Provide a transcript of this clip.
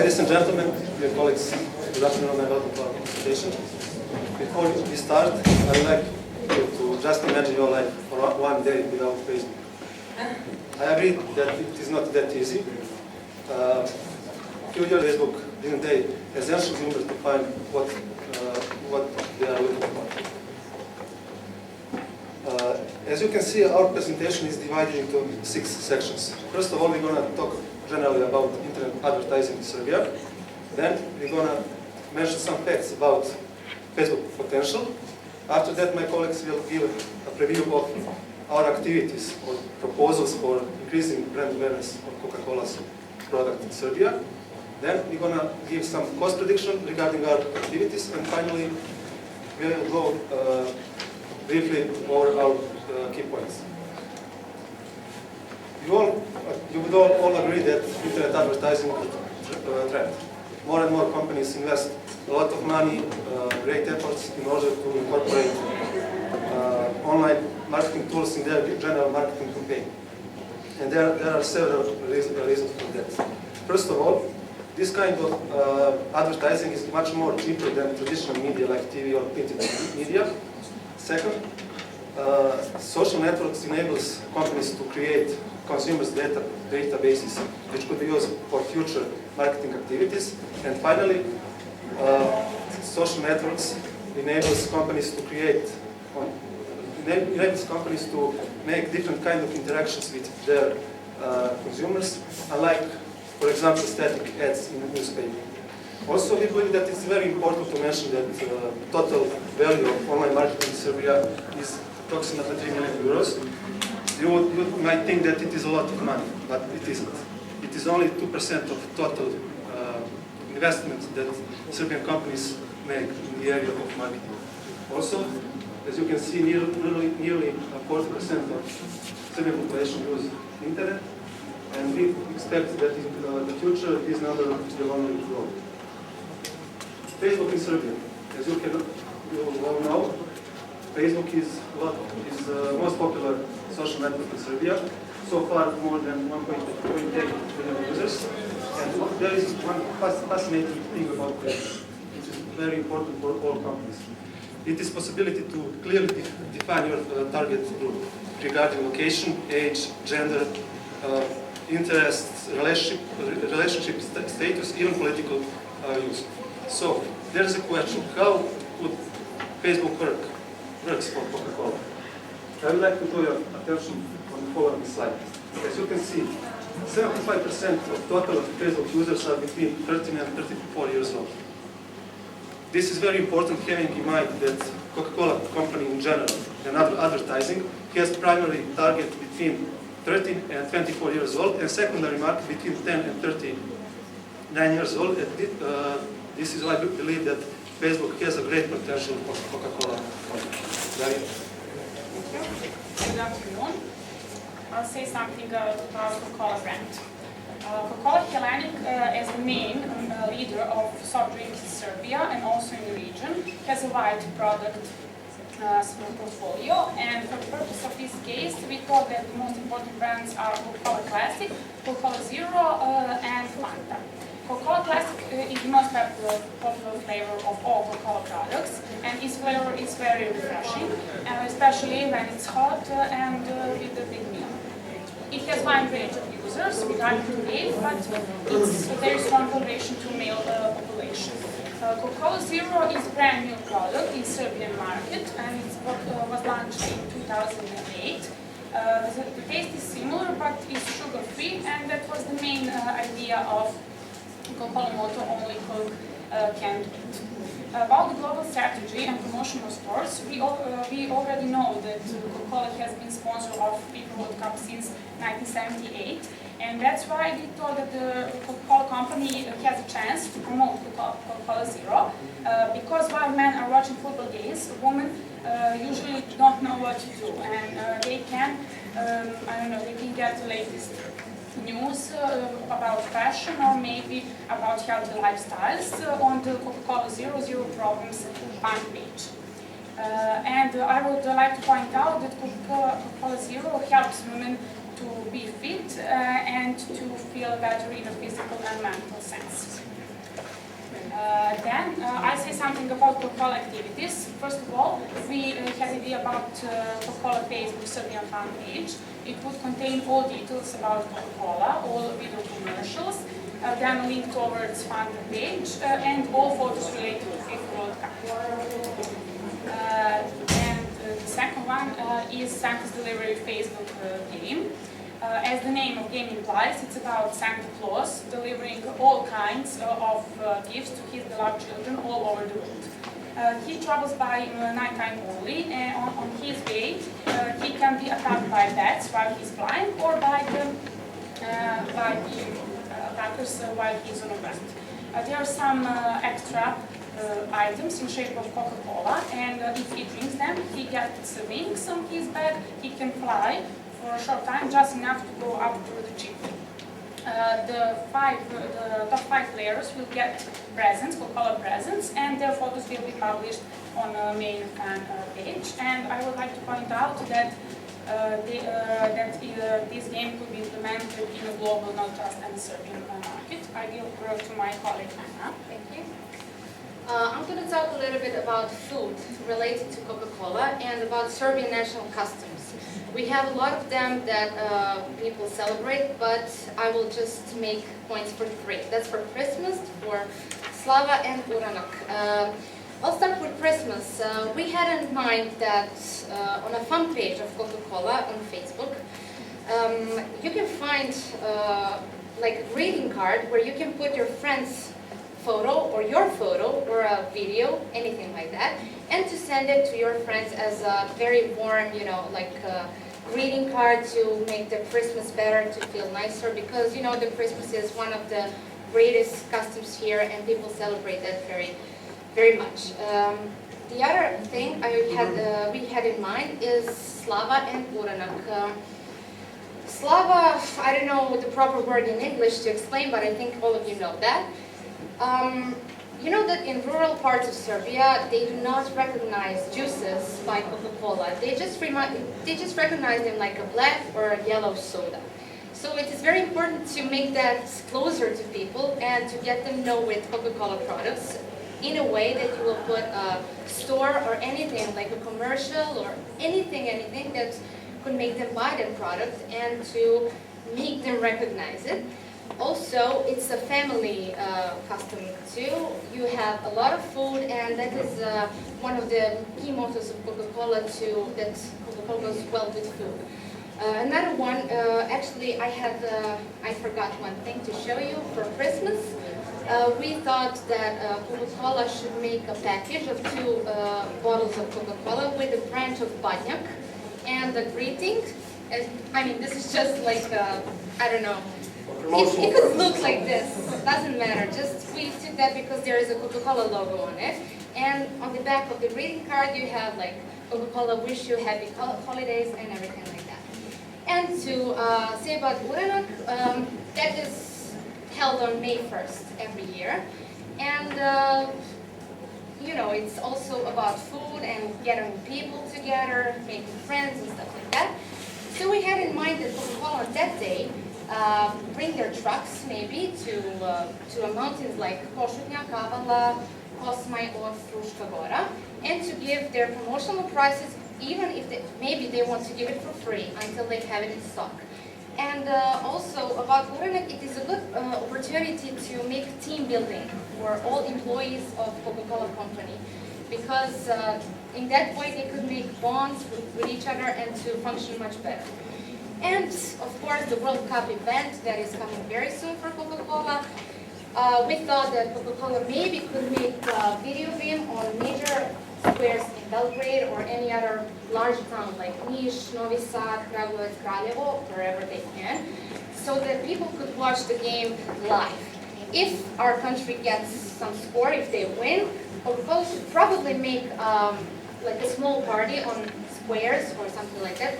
Ladies and gentlemen, dear colleagues, good afternoon and welcome to our presentation. Before we start, I would like you to just imagine your life for one day without Facebook. I agree that it is not that easy. A few years Facebook didn't they essential consumers to find what they are looking for. As you can see, our presentation is divided into 6 sections. First of all, we're going to talk generally about internet advertising in Serbia. Then we're going to mention some facts about Facebook potential. After that, my colleagues will give a preview of our activities or proposals for increasing brand awareness of Coca-Cola's product in Serbia. Then we're going to give some cost prediction regarding our activities, and finally we will go briefly over our key points. You would all agree that internet advertising is a trend. More and more companies invest a lot of money, great efforts in order to incorporate online marketing tools in their general marketing campaign. And there are several reasons for that. First of all, this kind of advertising is much more cheaper than traditional media like TV or printed media. Second, social networks enables companies to create consumers' databases which could be used for future marketing activities. And finally, social networks enables companies to make different kind of interactions with their consumers, unlike, for example, static ads in the newspaper. Also, we believe that it's very important to mention that total value of online marketing in Serbia is approximately 3 million euros. You might think that it is a lot of money, but it isn't. It is only 2% of total investment that Serbian companies make in the area of marketing. Also, as you can see, nearly 40% of Serbian population use internet, and we expect that in the future this number will only grow. Facebook in Serbia, as you all know, Facebook is the most popular social network in Serbia. So far, more than 1.8 million users. And there is one fascinating thing about Facebook, which is very important for all companies. It is possibility to clearly define your target group regarding location, age, gender, interests, relationship status, even political views. So there's a question: how could Facebook works for Coca-Cola? I would like to draw your attention on the following slide. As you can see, 75% of total Facebook users are between 13 and 34 years old. This is very important, having in mind that Coca-Cola company in general and advertising has primary target between 13 and 24 years old, and secondary market between 10 and 39 years old. This is why we believe that Facebook has a great potential for Coca-Cola company. Good afternoon. I'll say something about Coca-Cola brand. Coca-Cola Hellenic, as the main leader of soft drinks in Serbia and also in the region, has a wide product portfolio, and for the purpose of this case, we thought that the most important brands are Coca-Cola Classic, Coca-Cola Zero, and Fanta. Coca-Cola Classic is the most popular flavor of all Coca-Cola products, and its flavor is very refreshing, especially when it's hot and with a big meal. It has a wide range of users regarding to age, but it's a very strong relation to male population. Coca-Cola Zero is a brand new product in Serbian market, and it was launched in 2008. The taste is similar, but it's sugar-free, and that was the main idea of Coca-Cola motto, only Coke can do it. About the global strategy and promotional stores, we already know that Coca-Cola has been sponsor of FIFA World Cup since 1978, and that's why we thought that the Coca-Cola company has a chance to promote Coca-Cola Zero, because while men are watching football games, women usually don't know what to do, and they can, they can get the latest news about fashion or maybe about healthy lifestyles on the Coca-Cola Zero Problems fan page. And I would like to point out that Coca-Cola Zero helps women to be fit and to feel better in a physical and mental sense. Then I say something about Coca-Cola activities. First of all, we had an idea about Coca-Cola Facebook Serbian fan page. It would contain all details about Coca-Cola, all video commercials, then a link towards fan page, and all photos related to FIFA World Cup. And the second one is Santa's Delivery Facebook game. As the name of game implies, it's about Santa Claus delivering all kinds of gifts to his beloved children all over the world. He travels by nighttime only, and on his way he can be attacked by bats while he's flying, or by the attackers while he's on a rest. There are some extra items in shape of Coca-Cola, and if he drinks them, he gets wings on his back. He can fly for a short time, just enough to go up to the chimney. The top 5 players will get presents, Coca-Cola presents, and their photos will be published on the main fan page. And I would like to point out that this game could be implemented in a global, not just in the Serbian market. I give word to my colleague Anna. Thank you. I'm going to talk a little bit about food related to Coca-Cola and about Serbian national customs. We have a lot of them that people celebrate, but I will just make points for 3. That's for Christmas, for Slava and Uranak. I'll start with Christmas. We had in mind that on a fan page of Coca-Cola on Facebook, you can find like a greeting card where you can put your friend's photo or your photo or a video, anything like that, and to send it to your friends as a very warm, you know, like greeting card to make the Christmas better, to feel nicer, because you know the Christmas is one of the greatest customs here and people celebrate that very, very much. The other thing we had in mind is Slava and Uranak. Slava, I don't know the proper word in English to explain, but I think all of you know that. You know that in rural parts of Serbia, they do not recognize juices by Coca-Cola. They just recognize them like a black or a yellow soda. So it is very important to make that closer to people and to get them know with Coca-Cola products in a way that you will put a store or anything like a commercial or anything that could make them buy that product and to make them recognize it. Also, it's a family custom too. You have a lot of food, and that is one of the key mottos of Coca-Cola too, that Coca-Cola goes well with food. Another one, actually I forgot one thing to show you for Christmas. We thought that Coca-Cola should make a package of 2 bottles of Coca-Cola with a branch of Badnjak and the greeting. I mean, this is just like, I don't know, it could look like this, doesn't matter, just we took that because there is a Coca-Cola logo on it. And on the back of the greeting card you have like Coca-Cola wish you happy holidays and everything like that. And to say about Uranak, that is held on May 1st every year. And you know, it's also about food and getting people together, making friends and stuff like that. So we had in mind that Coca-Cola on that day bring their trucks maybe to mountains like Košutnjak, Kavala, Kosmaj, or Fruška Gora, and to give their promotional prices, even if maybe they want to give it for free until they have it in stock. And also about Uranak, it is a good opportunity to make team building for all employees of Coca-Cola company, because in that way they could make bonds with each other and to function much better. And of course the World Cup event that is coming very soon for Coca-Cola. We thought that Coca-Cola maybe could make a video game on major squares in Belgrade or any other large town like Niš, Novi Sad, Kragujevac, Kraljevo, wherever they can, so that people could watch the game live. If our country gets some score, if they win, Coca-Cola should probably make like a small party on squares or something like that.